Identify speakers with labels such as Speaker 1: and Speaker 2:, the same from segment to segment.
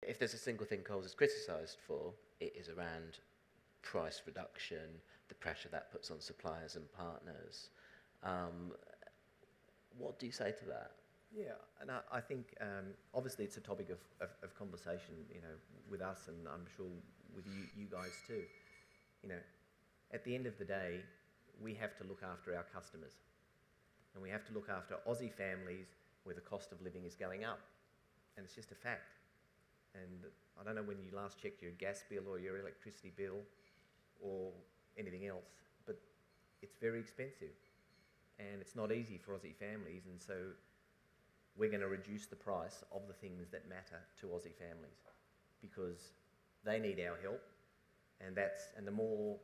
Speaker 1: if there's a single thing Coles is criticised for, it is around price reduction, the pressure that puts on suppliers and partners. Um, what do you say to that?
Speaker 2: Yeah, and I think obviously it's a topic of conversation, with us, and I'm sure with you guys too. At the end of the day, we have to look after our customers, and we have to look after Aussie families where the cost of living is going up, and it's just a fact. And I don't know when you last checked your gas bill or your electricity bill or anything else, but it's very expensive, and it's not easy for Aussie families, and so we're going to reduce the price of the things that matter to Aussie families because they need our help, and the more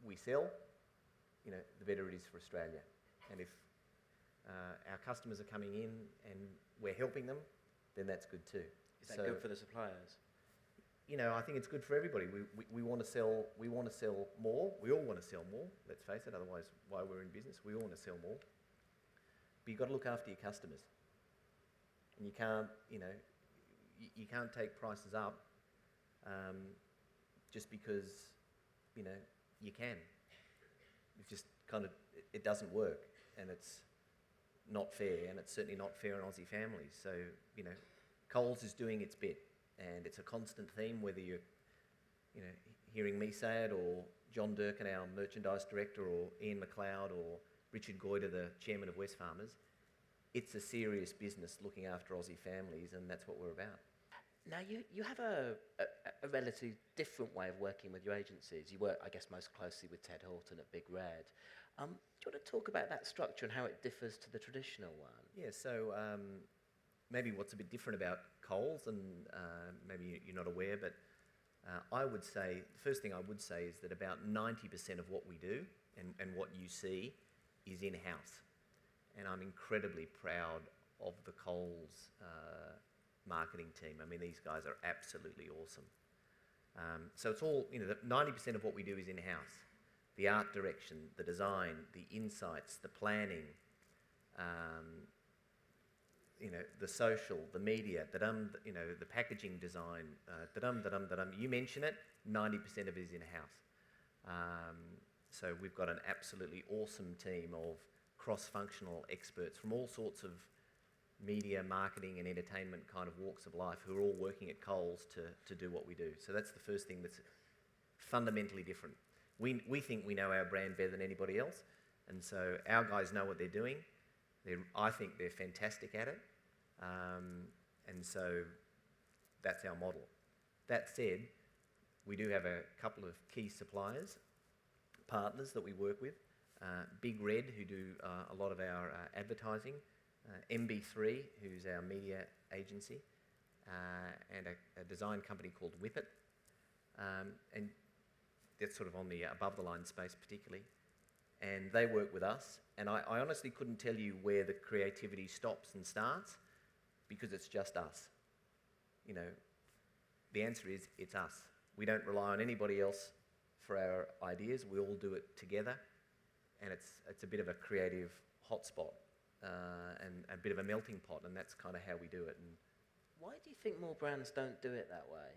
Speaker 2: we sell, the better it is for Australia. And if our customers are coming in and we're helping them, then that's good too.
Speaker 1: Is that good for the suppliers?
Speaker 2: I think it's good for everybody. We want to sell. We want to sell more. We all want to sell more. Let's face it. Otherwise, why we're in business? We all want to sell more. But you've got to look after your customers, and you can't. You can't take prices up just because you can. It just it doesn't work, and it's not fair, and it's certainly not fair on Aussie families. So Coles is doing its bit, and it's a constant theme, whether you're hearing me say it, or John Durkin, our merchandise director, or Ian McLeod, or Richard Goyder, the chairman of Wesfarmers. It's a serious business looking after Aussie families, and that's what we're about.
Speaker 1: Now, you have a relatively different way of working with your agencies. You work, I guess, most closely with Ted Horton at Big Red. Do you want to talk about that structure and how it differs to the traditional one?
Speaker 2: Yeah, so maybe what's a bit different about Coles, and maybe you're not aware, but I would say, the first thing I would say is that about 90% of what we do and what you see is in-house. And I'm incredibly proud of the Coles marketing team. I mean, these guys are absolutely awesome. So it's all, 90% of what we do is in-house. The art direction, the design, the insights, the planning, the social, the media, the packaging design, you mention it, 90% of it is in-house. So we've got an absolutely awesome team of cross-functional experts from all sorts of media, marketing and entertainment kind of walks of life who are all working at Coles to do what we do. So that's the first thing that's fundamentally different. We think we know our brand better than anybody else, and so our guys know what they're doing. I think they're fantastic at it, and so that's our model. That said, we do have a couple of key suppliers, partners that we work with. Big Red, who do a lot of our advertising, MB3, who's our media agency, and a design company called Whippet, and that's sort of on the above the line space particularly, and they work with us, and I honestly couldn't tell you where the creativity stops and starts because it's just us. The answer is it's us. We don't rely on anybody else for our ideas. We all do it together, and it's a bit of a creative hotspot and a bit of a melting pot, and that's kind of how we do it. And
Speaker 1: why do you think more brands don't do it that way?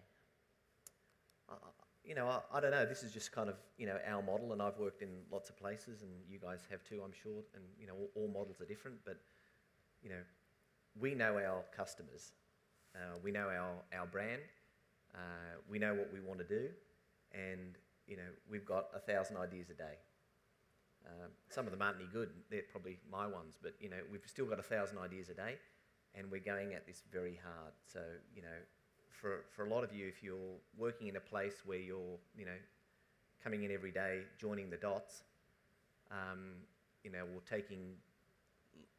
Speaker 2: I don't know. This is just kind of our model, and I've worked in lots of places, and you guys have too, I'm sure. And all models are different, but we know our customers, we know our brand, we know what we want to do, and we've got 1,000 ideas a day. Some of them aren't any good. They're probably my ones, but we've still got 1,000 ideas a day, and we're going at this very hard. So for a lot of you, if you're working in a place where you're coming in every day, joining the dots, or taking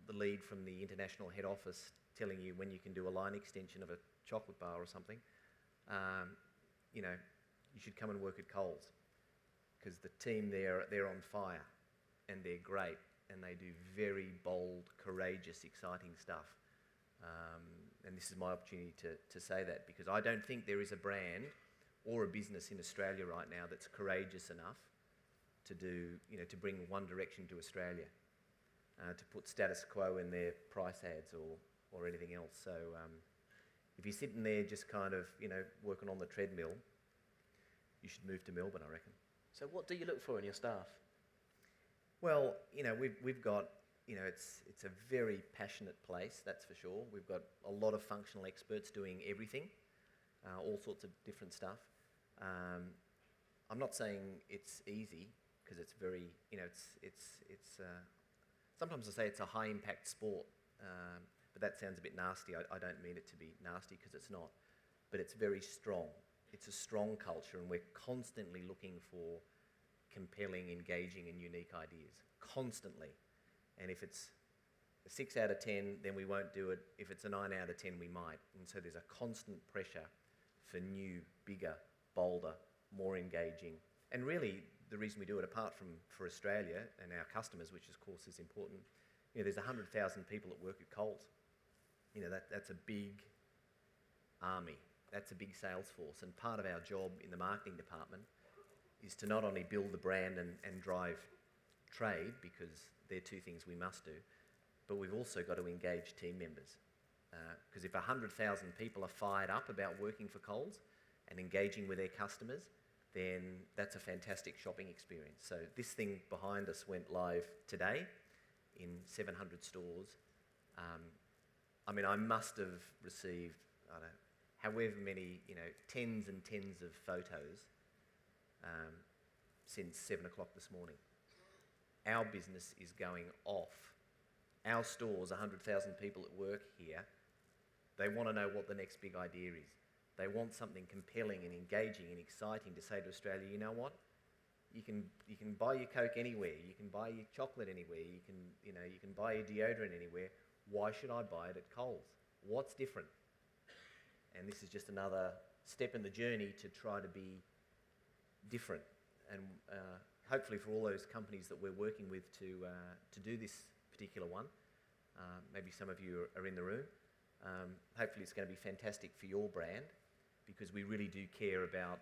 Speaker 2: the lead from the international head office, telling you when you can do a line extension of a chocolate bar or something, you should come and work at Coles, because the team there, they're on fire, and they're great, and they do very bold, courageous, exciting stuff. And this is my opportunity to say that, because I don't think there is a brand or a business in Australia right now that's courageous enough to do, to bring One Direction to Australia, to put status quo in their price ads or anything else. So, If you're sitting there just kind of, working on the treadmill, you should move to Melbourne, I reckon.
Speaker 1: So what do you look for in your staff?
Speaker 2: Well, we've got, it's a very passionate place, that's for sure. We've got a lot of functional experts doing everything, all sorts of different stuff. I'm not saying it's easy, because it's very, sometimes I say it's a high impact sport, but that sounds a bit nasty. I don't mean it to be nasty, because it's not, but it's very strong. It's a strong culture, and we're constantly looking for compelling, engaging and unique ideas, constantly. And if it's a 6 out of 10, then we won't do it. If it's a 9 out of 10, we might. And so there's a constant pressure for new, bigger, bolder, more engaging. And really, the reason we do it, apart from for Australia and our customers, which of course is important, there's 100,000 people that work at Coles. That's a big army. That's a big sales force. And part of our job in the marketing department is to not only build the brand and drive trade, because they're two things we must do, but we've also got to engage team members. Because if 100,000 people are fired up about working for Coles and engaging with their customers, then that's a fantastic shopping experience. So this thing behind us went live today in 700 stores. I must have received, however many, tens and tens of photos since 7 o'clock this morning. Our business is going off. Our stores, 100,000 people at work here, they want to know what the next big idea is. They want something compelling and engaging and exciting to say to Australia, you know what? You can buy your Coke anywhere. You can buy your chocolate anywhere. You can buy your deodorant anywhere. Why should I buy it at Coles? What's different? And this is just another step in the journey to try to be different. And hopefully for all those companies that we're working with to do this particular one, maybe some of you are in the room, hopefully it's going to be fantastic for your brand, because we really do care about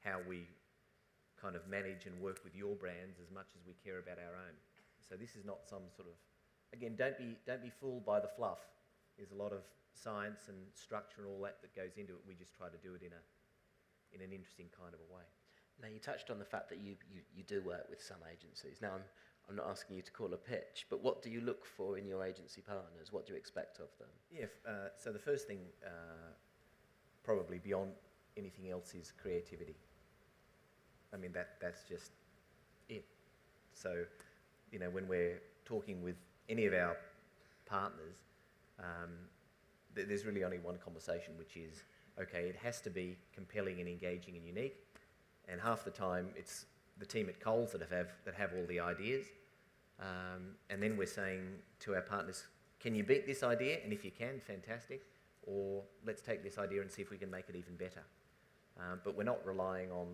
Speaker 2: how we kind of manage and work with your brands as much as we care about our own. So this is not some sort of, again, don't be fooled by the fluff. There's a lot of science and structure and all that goes into it. We just try to do it in an interesting kind of a way.
Speaker 1: Now, you touched on the fact that you do work with some agencies. Now, I'm not asking you to call a pitch, but what do you look for in your agency partners? What do you expect of them?
Speaker 2: Yeah, so the first thing, probably beyond anything else, is creativity. That's just it. So, when we're talking with any of our partners, there's really only one conversation, which is, okay, it has to be compelling and engaging and unique. And half the time, it's the team at Coles that have all the ideas. And then we're saying to our partners, can you beat this idea? And if you can, fantastic. Or let's take this idea and see if we can make it even better. But we're not relying on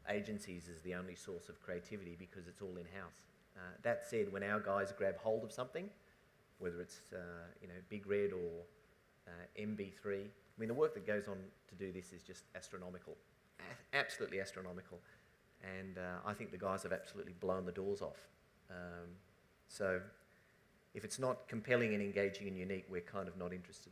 Speaker 2: agencies as the only source of creativity, because it's all in-house. That said, when our guys grab hold of something, whether it's Big Red or MB3, the work that goes on to do this is just astronomical, absolutely astronomical. And I think the guys have absolutely blown the doors off. So if it's not compelling and engaging and unique, we're kind of not interested.